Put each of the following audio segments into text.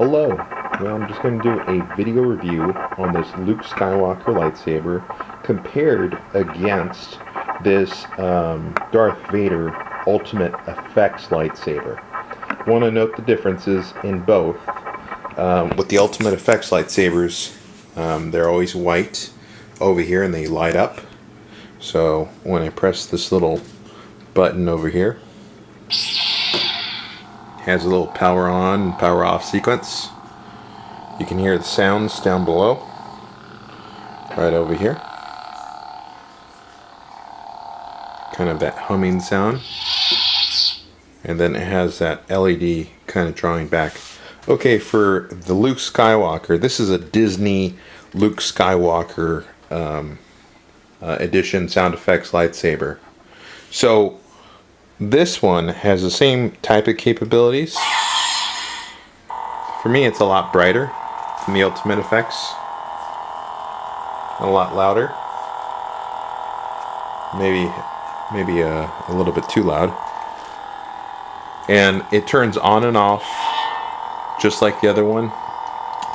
Hello. Well, I'm just going to do a video review on this Luke Skywalker lightsaber compared against this Darth Vader Ultimate FX lightsaber. Want to note the differences in both. With the Ultimate FX lightsabers, they're always white over here and they light up. So when I press this little button over here, has a little power on and power off sequence. You can hear the sounds down below, right over here. Kind of that humming sound. And then it has that LED kind of drawing back. Okay, for the Luke Skywalker, this is a Disney Luke Skywalker edition sound effects lightsaber. So this one has the same type of capabilities. For me, it's a lot brighter than the Ultimate Effects. A lot louder. Maybe a little bit too loud. And it turns on and off just like the other one.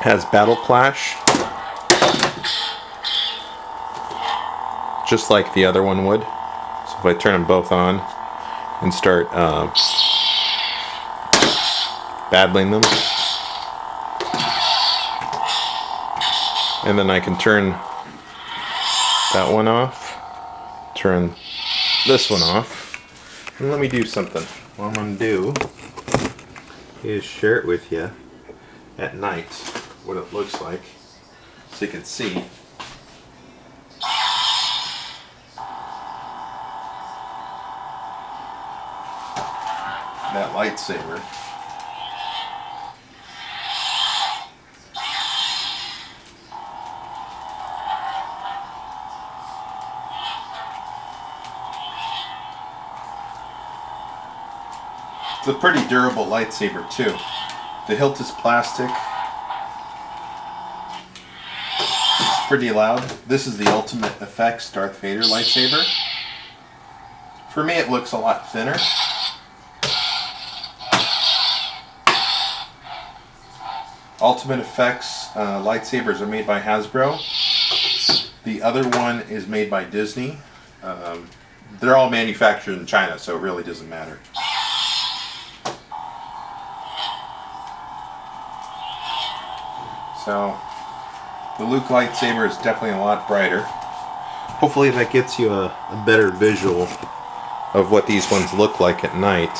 Has Battle Clash, just like the other one would. So if I turn them both on and start battling them, and then I can turn that one off, turn this one off, and let me do something. What I'm going to do is share it with you at night, what it looks like, so you can see. That lightsaber. It's a pretty durable lightsaber too. The hilt is plastic. It's pretty loud. This is the Ultimate FX Darth Vader Lightsaber. For me, it looks a lot thinner. Ultimate Effects lightsabers are made by Hasbro. The other one is made by Disney. They're all manufactured in China, so it really doesn't matter. So the Luke lightsaber is definitely a lot brighter. Hopefully that gets you a better visual of what these ones look like at night.